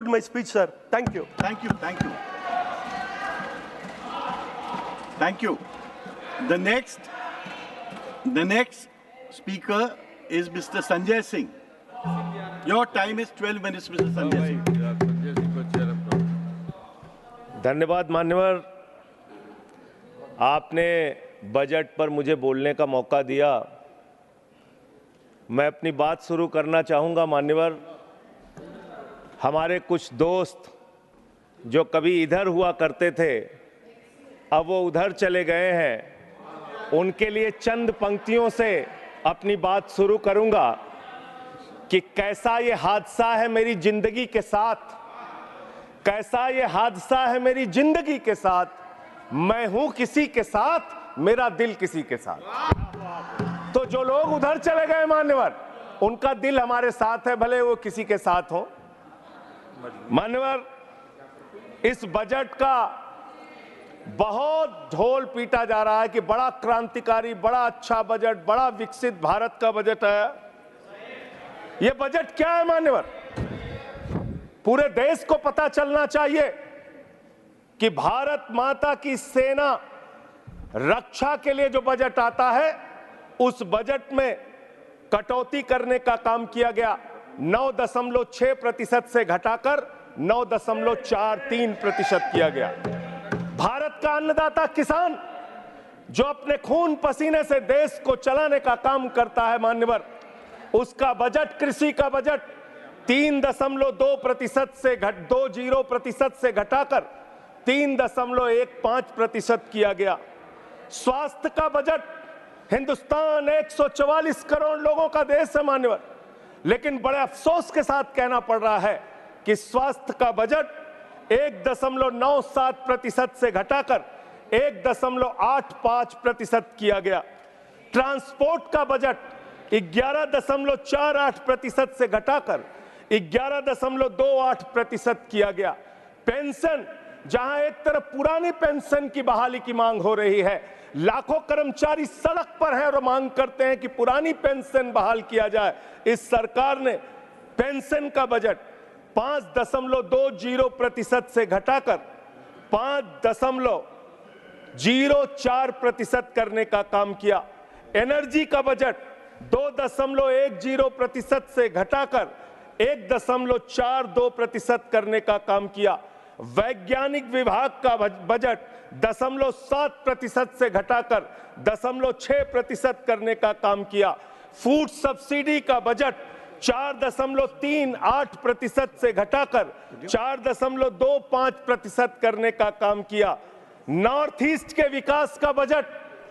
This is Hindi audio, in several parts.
my speech, sir. Thank you. Thank you. Thank you. Thank you. The next speaker is Mr. Sanjay Singh. Your time is 12 minutes, Mr. Sanjay Singh. धन्यवाद मान्यवर, आपने बजट पर मुझे बोलने का मौका दिया। मैं अपनी बात शुरू करना चाहूँगा। मान्यवर, हमारे कुछ दोस्त जो कभी इधर हुआ करते थे, अब वो उधर चले गए हैं। उनके लिए चंद पंक्तियों से अपनी बात शुरू करूँगा कि कैसा ये हादसा है मेरी जिंदगी के साथ, कैसा ये हादसा है मेरी जिंदगी के साथ। मैं हूं किसी के साथ, मेरा दिल किसी के साथ। तो जो लोग उधर चले गए मान्यवर, उनका दिल हमारे साथ है, भले वो किसी के साथ हो। मान्यवर, इस बजट का बहुत ढोल पीटा जा रहा है कि बड़ा क्रांतिकारी, बड़ा अच्छा बजट, बड़ा विकसित भारत का बजट है। यह बजट क्या है मान्यवर? पूरे देश को पता चलना चाहिए कि भारत माता की सेना रक्षा के लिए जो बजट आता है, उस बजट में कटौती करने का काम किया गया। 9.6% से घटाकर 9.43% किया गया। भारत का अन्नदाता किसान जो अपने खून पसीने से देश को चलाने का काम करता है मान्यवर, उसका बजट, कृषि का बजट 3.2% से 20% से घटाकर 3.15% किया गया। स्वास्थ्य का बजट, हिंदुस्तान 144 करोड़ लोगों का देश है मान्यवर, लेकिन बड़े अफसोस के साथ कहना पड़ रहा है कि स्वास्थ्य का बजट 1.97% से घटाकर 1.85% किया गया। ट्रांसपोर्ट का बजट 11.48% से घटाकर 11.28% किया गया। पेंशन, जहां एक तरफ पुरानी पेंशन की बहाली की मांग हो रही है, लाखों कर्मचारी सड़क पर हैं और मांग करते हैं कि पुरानी पेंशन बहाल किया जाए। इस सरकार ने पेंशन का बजट 5.20% से घटाकर 5.04% करने का काम किया। एनर्जी का बजट 2.10% से घटाकर 1.42% करने का काम किया। वैज्ञानिक विभाग का बजट 0.7% से घटाकर 0.6% करने का काम किया। फूड सब्सिडी का बजट 4.38% से घटाकर 4.25% करने का काम किया। नॉर्थ ईस्ट के विकास का बजट,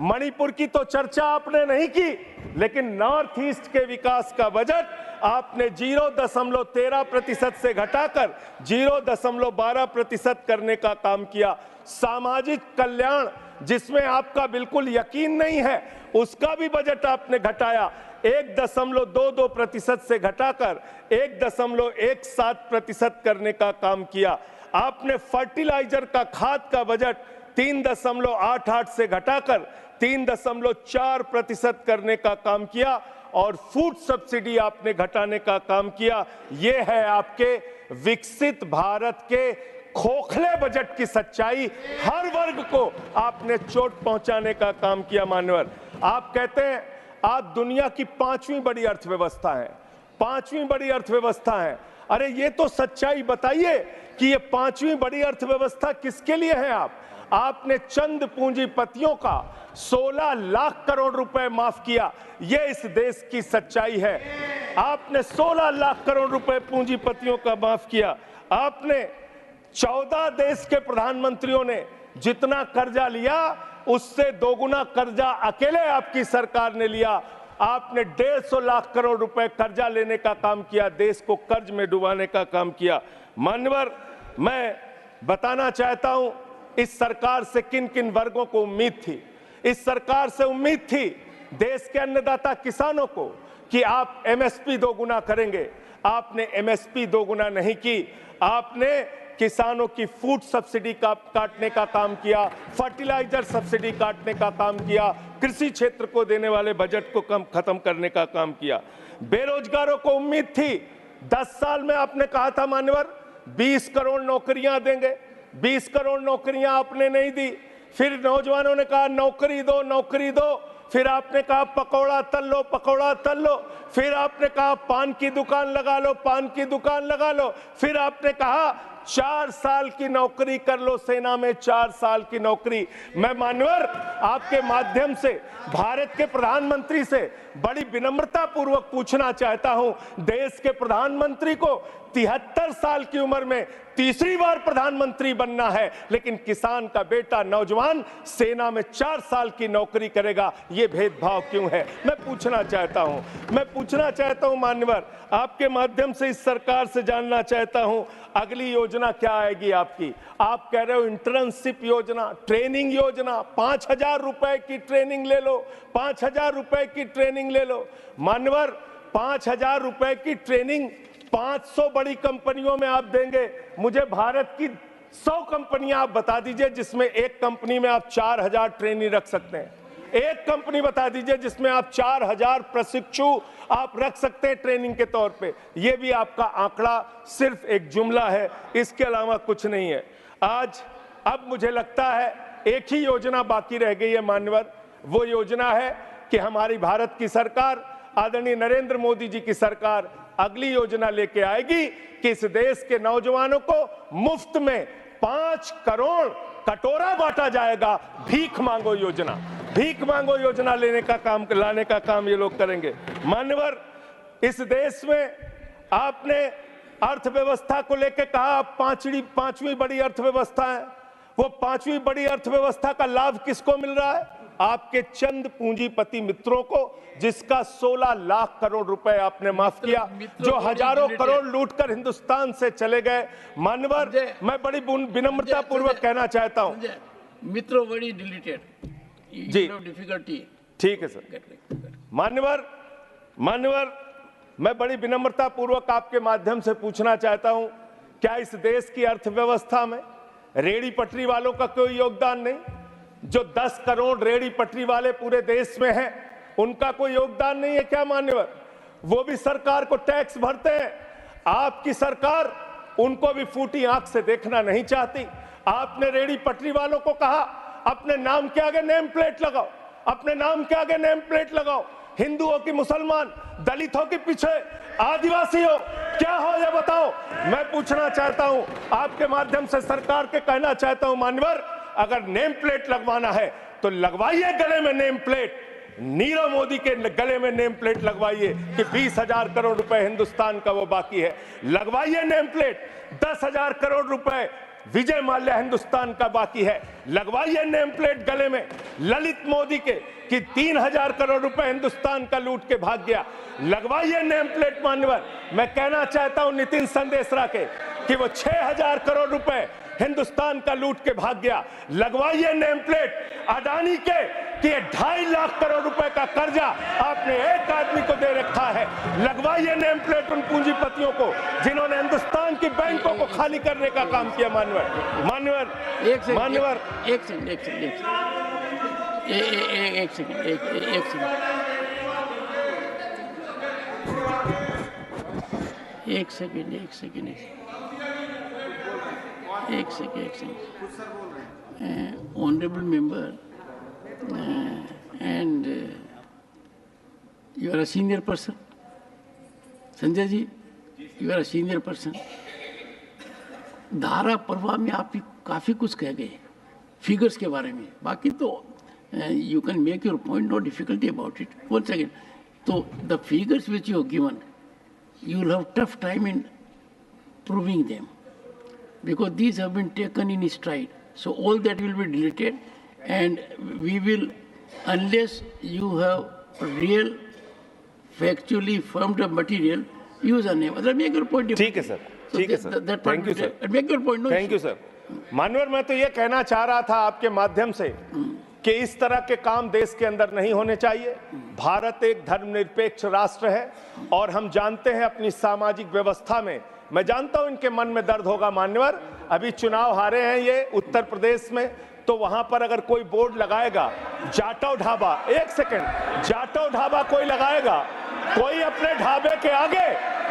मणिपुर की तो चर्चा आपने नहीं की, लेकिन नॉर्थ ईस्ट के विकास का बजट आपने 0.13% से घटाकर 0.12% करने का काम किया। सामाजिक कल्याण, जिसमें आपका बिल्कुल यकीन नहीं है, उसका भी बजट आपने घटाया। 1.22% से घटाकर 1.17% करने का काम किया। आपने फर्टिलाइजर का, खाद का बजट 3.88 से घटाकर 3.4% करने का काम किया और फूड सब्सिडी आपने घटाने का काम किया। यह है आपके विकसित भारत के खोखले बजट की सच्चाई। हर वर्ग को आपने चोट पहुंचाने का काम किया मान्यवर। आप कहते हैं आप दुनिया की 5वीं बड़ी अर्थव्यवस्था है, 5वीं बड़ी अर्थव्यवस्था है। अरे ये तो सच्चाई बताइए कि ये 5वीं बड़ी अर्थव्यवस्था किसके लिए है? आपने चंद पूंजीपतियों का 16 लाख करोड़ रुपए माफ किया। यह इस देश की सच्चाई है। आपने 16 लाख करोड़ रुपए पूंजीपतियों का माफ किया। आपने 14 देश के प्रधानमंत्रियों ने जितना कर्जा लिया, उससे दोगुना कर्जा अकेले आपकी सरकार ने लिया। आपने 150 लाख करोड़ रुपए कर्जा लेने का काम किया, देश को कर्ज में डुबाने का काम किया। मान्यवर, मैं बताना चाहता हूं इस सरकार से किन किन वर्गों को उम्मीद थी। इस सरकार से उम्मीद थी देश के अन्नदाता किसानों को कि आप एमएसपी दोगुना करेंगे। आपने एमएसपी दोगुना नहीं की। आपने किसानों की फूड सब्सिडी का काटने का काम किया, फर्टिलाइजर सब्सिडी काटने का काम किया, कृषि क्षेत्र को देने वाले बजट को खत्म करने का काम किया। बेरोजगारों को उम्मीद थी 10 साल में आपने कहा था मान्यवर 20 करोड़ नौकरियां देंगे, 20 करोड़ नौकरियां आपने नहीं दी। फिर नौजवानों ने कहा नौकरी दो, नौकरी दो। फिर आपने कहा पकौड़ा तल लो, पकौड़ा तल लो। फिर आपने कहा पान की दुकान लगा लो, पान की दुकान लगा लो। फिर आपने कहा 4 साल की नौकरी कर लो सेना में, 4 साल की नौकरी। मैं मान्यवर आपके माध्यम से भारत के प्रधानमंत्री से बड़ी विनम्रता पूर्वक पूछना चाहता हूं, देश के प्रधानमंत्री को 73 साल की उम्र में तीसरी बार प्रधानमंत्री बनना है, लेकिन किसान का बेटा नौजवान सेना में 4 साल की नौकरी करेगा, ये भेदभाव क्यों है? मैं पूछना चाहता हूं मान्यवर, आपके माध्यम से इस सरकार से जानना चाहता हूं, अगली योजना क्या आएगी आपकी? आप कह रहे हो इंटर्नशिप योजना, ट्रेनिंग योजना, 5,000 रुपए की ट्रेनिंग ले लो, 5,000 रुपए की ट्रेनिंग ले लो। मान्यवर 5,000 रुपए की ट्रेनिंग 500 बड़ी कंपनियों में आप देंगे। मुझे भारत की 100 कंपनियां आप बता दीजिए जिसमें एक कंपनी में आप 4,000 ट्रेनी रख सकते हैं। एक कंपनी बता दीजिए जिसमें आप 4,000 प्रशिक्षु आप रख सकते हैं ट्रेनिंग के तौर पे। ये भी आपका आंकड़ा सिर्फ एक जुमला है, इसके अलावा कुछ नहीं है। अब मुझे लगता है एक ही योजना बाकी रह गई है मान्यवर, वो योजना है कि हमारी भारत की सरकार, आदरणीय नरेंद्र मोदी जी की सरकार अगली योजना लेके आएगी कि इस देश के नौजवानों को मुफ्त में 5 करोड़ कटोरा बांटा जाएगा। भीख मांगो योजना, भीख मांगो योजना लाने का काम ये लोग करेंगे। मान्यवर इस देश में आपने अर्थव्यवस्था को लेकर कहा पांचवी बड़ी अर्थव्यवस्था है। वो 5वीं बड़ी अर्थव्यवस्था का लाभ किसको मिल रहा है? आपके चंद पूंजीपति मित्रों को, जिसका 16 लाख करोड़ रुपए आपने माफ किया, जो हजारों करोड़ लूटकर हिंदुस्तान से चले गए। मान्यवर मैं बड़ी विनम्रता पूर्वक कहना चाहता हूं, मित्रों बड़ी डिलीटेड जी, डिफिकल्टी। ठीक है सर। मान्यवर मैं बड़ी विनम्रता पूर्वक आपके माध्यम से पूछना चाहता हूं, क्या इस देश की अर्थव्यवस्था में रेहड़ी पटरी वालों का कोई योगदान नहीं? जो 10 करोड़ रेहड़ी पटरी वाले पूरे देश में हैं, उनका कोई योगदान नहीं है क्या मान्यवर? वो भी सरकार को टैक्स भरते हैं। आपकी सरकार उनको भी फूटी आंख से देखना नहीं चाहती। आपने रेहड़ी पटरी वालों को कहा अपने नाम के आगे नेम प्लेट लगाओ, अपने नाम के आगे नेम प्लेट लगाओ। हिंदुओं की, मुसलमान, दलितों के पीछे आदिवासी हो, क्या हो ये बताओ। मैं पूछना चाहता हूं, आपके माध्यम से सरकार के कहना चाहता हूं मान्यवर, अगर नेम प्लेट लगवाना है तो लगवाइए गले में नेम प्लेट। नीरव मोदी के गले में नेम प्लेट लगवाइए कि 20,000 करोड़ रुपए हिंदुस्तान का वो बाकी है, लगवाइए नेम प्लेट। 10,000 करोड़ रुपए विजय माल्या हिंदुस्तान का बाकी है, लगवाइए नेम प्लेट गले में। ललित मोदी के कि 3,000 करोड़ रुपए हिंदुस्तान का लूट के भाग गया, लगवाइए नेम प्लेट। मान्यवर मैं कहना चाहता हूं नितिन संदेशरा के कि वो 6,000 करोड़ रुपए हिंदुस्तान का लूट के भाग गया, लगवाइए नेम प्लेट। अडानी के कि 2.5 लाख करोड़ रुपए का कर्जा आपने एक आदमी को दे रखा है, लगवाइए नेम प्लेट उन पूंजीपतियों को जिन्होंने हिंदुस्तान की बैंकों को खाली करने का काम किया। मान्यवर एक second Honorable member, and you are a senior person. Sanjay ji, you are a senior person. धारा प्रवाह में आप काफी कुछ कह गए फिगर्स के बारे में, बाकी तो you can make your point, no difficulty about it. One second. So the figures which you have given, you will have tough time in proving them, because these have been taken in stride. So all that will be deleted, and we will, unless you have real, factually firmed up material, use a name. Make your point. ठीक है सर, ठीक है sir, thank you sir, make your point. Thank you sir. मान्यवर मैं तो ये कहना चाह रहा था आपके माध्यम से कि इस तरह के काम देश के अंदर नहीं होने चाहिए। भारत एक धर्मनिरपेक्ष राष्ट्र है और हम जानते हैं अपनी सामाजिक व्यवस्था में, मैं जानता हूं इनके मन में दर्द होगा मान्यवर, अभी चुनाव हारे हैं ये उत्तर प्रदेश में, तो वहां पर अगर कोई बोर्ड लगाएगा जाटव ढाबा, एक सेकंड, जाटव ढाबा कोई लगाएगा, कोई अपने ढाबे के आगे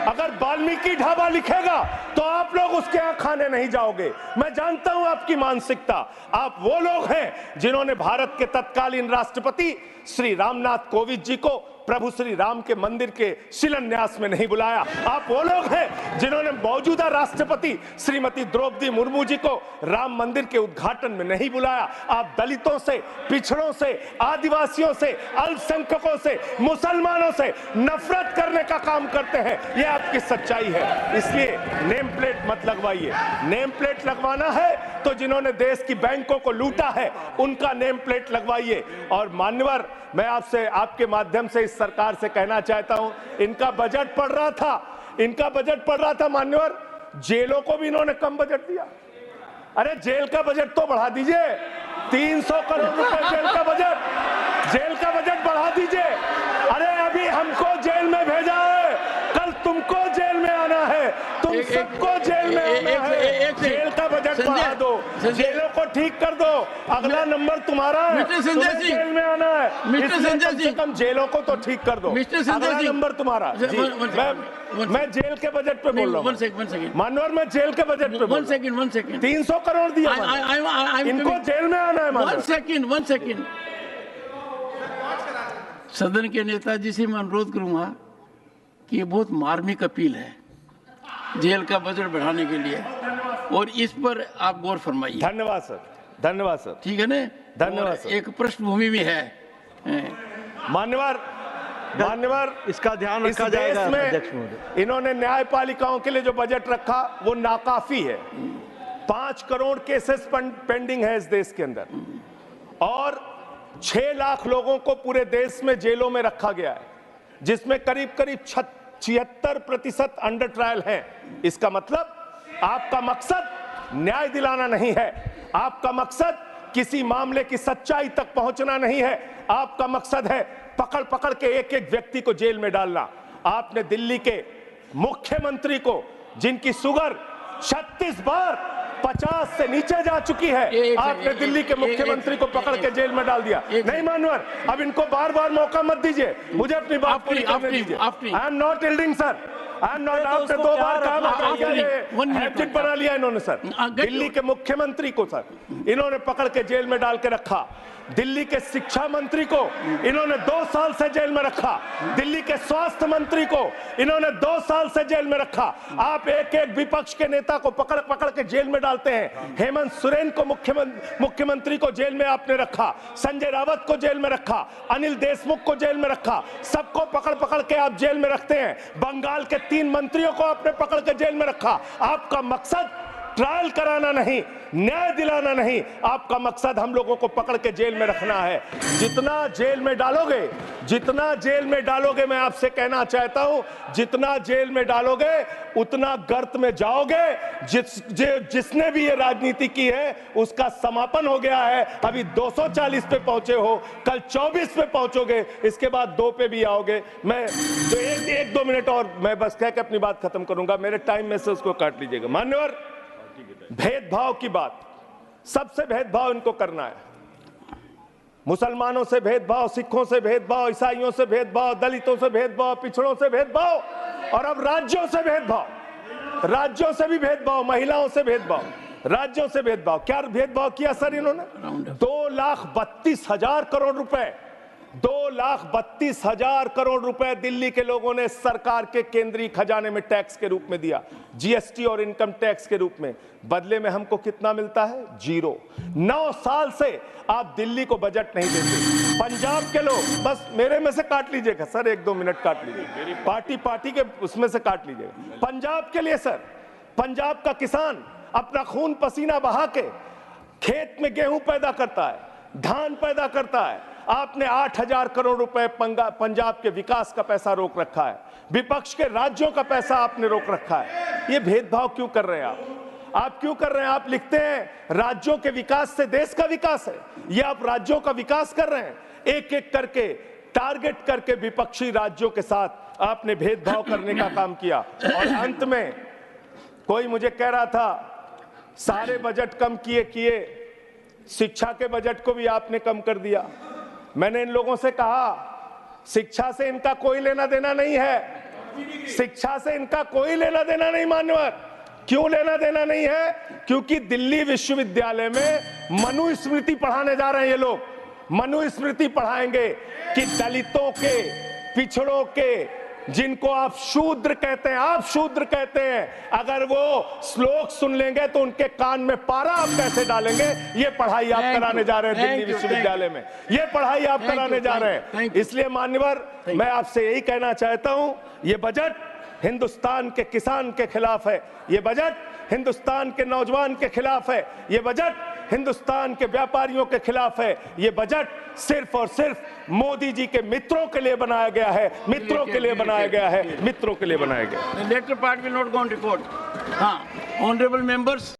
अगर वाल्मीकि ढाबा लिखेगा तो आप लोग उसके यहाँ खाने नहीं जाओगे। मैं जानता हूं आपकी मानसिकता। आप वो लोग हैं जिन्होंने भारत के तत्कालीन राष्ट्रपति श्री रामनाथ कोविंद जी को प्रभु श्री राम के मंदिर के शिलान्यास में नहीं बुलाया। आप वो लोग हैं जिन्होंने मौजूदा राष्ट्रपति श्रीमती द्रौपदी मुर्मू जी को राम मंदिर के उद्घाटन में नहीं बुलाया। आप दलितों से, पिछड़ों से, आदिवासियों से, अल्पसंख्यकों से, मुसलमानों से नफरत करने का काम करते हैं। ये आपकी सच्चाई है। इसलिए नेम प्लेट मत लगवाइए। नेम प्लेट लगवाना है तो जिन्होंने देश की बैंकों को लूटा है उनका नेम प्लेट लगवाइए। और मान्यवर, मैं आपसे, आपके माध्यम से इस सरकार से कहना चाहता हूं, इनका बजट पढ़ रहा था मान्यवर, जेलों को भी इन्होंने कम बजट दिया। अरे जेल का बजट तो बढ़ा दीजिए, 300 करोड़ रुपए जेल का बजट बढ़ा दीजिए। अरे अभी हमको जेल में भेजा है, कल तुमको जेल में आना है, तुम सबको जेल में आना है। जेल का बजट बढ़ा दो, जेलों को ठीक कर दो, अगला नंबर तुम्हारा है, तुम्हें जेल में आना है। इसलिए कम से कम जेलों को तो ठीक कर दो, अगला नंबर तुम्हारा। मैं जेल के बजट पे बोल रहा हूँ मानवर, मैं जेल के बजट पे बोल रहा हूँ। 300 करोड़ दिया, इनको जेल में आना है। वन सेकेंड सदन के नेताजी से मैं अनुरोध करूंगा कि ये बहुत मार्मिक अपील है जेल का बजट बढ़ाने के लिए, और इस पर आप गौर फरमाइए। धन्यवाद सर, धन्यवाद सर। ठीक है ना, धन्यवाद सर। एक पृष्ठभूमि भी है मान्यवर, इसका ध्यान रखा जाएगा। में इन्होंने न्यायपालिकाओं के लिए जो बजट रखा वो नाकाफी है। 5 करोड़ केसेस पेंडिंग है इस देश के अंदर, और 6 लाख लोगों को पूरे देश में जेलों में रखा गया है, जिसमें करीब 76% अंडर ट्रायल है। इसका मतलब आपका मकसद न्याय दिलाना नहीं है, आपका मकसद किसी मामले की सच्चाई तक पहुंचना नहीं है, आपका मकसद है पकड़ पकड़ के एक एक व्यक्ति को जेल में डालना। आपने दिल्ली के मुख्यमंत्री को, जिनकी शुगर 36 बार 50 से नीचे जा चुकी है, आपने दिल्ली के मुख्यमंत्री को पकड़ के जेल में डाल दिया। नहीं मानवर, अब इनको बार बार मौका मत दीजिए, मुझे अपनी बात पूरी करने दीजिए। I am not yielding sir, I am not. आपने 2 बार काम हैबिट बना लिया इन्होंने सर। दिल्ली के मुख्यमंत्री को सर इन्होंने पकड़ के जेल में डाल के रखा, दिल्ली के शिक्षा मंत्री को इन्होंने 2 साल से जेल में रखा, दिल्ली के स्वास्थ्य मंत्री को इन्होंने 2 साल से जेल में रखा। आप एक एक विपक्ष के नेता को पकड़ पकड़ के जेल में डालते हैं। हेमंत सोरेन को मुख्यमंत्री को जेल में आपने रखा, संजय रावत को जेल में रखा, अनिल देशमुख को जेल में रखा, सबको पकड़ पकड़ के आप जेल में रखते हैं। बंगाल के 3 मंत्रियों को आपने पकड़ के जेल में रखा। आपका मकसद ट्रायल कराना नहीं, न्याय दिलाना नहीं, आपका मकसद हम लोगों को पकड़ के जेल में रखना है। जितना जेल में डालोगे, मैं आपसे कहना चाहता हूं, जितना जेल में डालोगे उतना गर्त में जाओगे। जिसने भी ये राजनीति की है उसका समापन हो गया है। अभी 240 पे पहुंचे हो, कल 24 पे पहुंचोगे, इसके बाद 2 पे भी आओगे। मैं तो 1-2 मिनट और मैं बस कह के अपनी बात खत्म करूंगा, मेरे टाइम में से उसको काट लीजिएगा। मान्यवर, भेदभाव की बात, सबसे भेदभाव इनको करना है। मुसलमानों से भेदभाव, सिखों से भेदभाव, ईसाइयों से भेदभाव, दलितों से भेदभाव, पिछड़ों से भेदभाव, और अब राज्यों से भेदभाव, राज्यों से भी भेदभाव, महिलाओं से भेदभाव, राज्यों से भेदभाव। क्या भेदभाव किया सर इन्होंने? 2,32,000 करोड़ रुपए, 2,32,000 करोड़ रुपए दिल्ली के लोगों ने सरकार के केंद्रीय खजाने में टैक्स के रूप में दिया, जीएसटी और इनकम टैक्स के रूप में। बदले में हमको कितना मिलता है? 0। 9 साल से आप दिल्ली को बजट नहीं देते। पंजाब के लोग, बस मेरे में से काट लीजिएगा सर, 1-2 मिनट काट लीजिए, पार्टी के उसमें से काट लीजिएगा। पंजाब के लिए सर, पंजाब का किसान अपना खून पसीना बहा के खेत में गेहूं पैदा करता है, धान पैदा करता है। आपने 8,000 करोड़ रुपए पंजाब के विकास का पैसा रोक रखा है, विपक्ष के राज्यों का पैसा आपने रोक रखा है। ये भेदभाव क्यों कर रहे हैं आप क्यों कर रहे हैं? आप लिखते हैं राज्यों के विकास से देश का विकास है, ये आप राज्यों का विकास कर रहे हैं। एक एक करके टारगेट करके विपक्षी राज्यों के साथ आपने भेदभाव करने का काम किया। और अंत में कोई मुझे कह रहा था सारे बजट कम किए, शिक्षा के बजट को भी आपने कम कर दिया। मैंने इन लोगों से कहा शिक्षा से इनका कोई लेना देना नहीं है, शिक्षा से इनका कोई लेना देना नहीं मान्यवर। क्यों लेना देना नहीं है? क्योंकि दिल्ली विश्वविद्यालय में मनुस्मृति पढ़ाने जा रहे हैं ये लोग। मनुस्मृति पढ़ाएंगे कि दलितों के, पिछड़ों के, जिनको आप शूद्र कहते हैं, आप शूद्र कहते हैं, अगर वो श्लोक सुन लेंगे तो उनके कान में पारा आप कैसे डालेंगे? ये पढ़ाई आप कराने जा रहे हैं दिल्ली विश्वविद्यालय में। ये पढ़ाई आप कराने जा रहे हैं। इसलिए मान्यवर, मैं आपसे यही कहना चाहता हूं, ये बजट हिंदुस्तान के किसान के खिलाफ है, ये बजट हिंदुस्तान के नौजवान के खिलाफ है, ये बजट हिंदुस्तान के व्यापारियों के खिलाफ है, ये बजट सिर्फ और सिर्फ मोदी जी के मित्रों के लिए बनाया गया है, मित्रों के लिए बनाया गया है, मित्रों के लिए बनाया गया है। The later part will not go on record. हाँ, honorable members.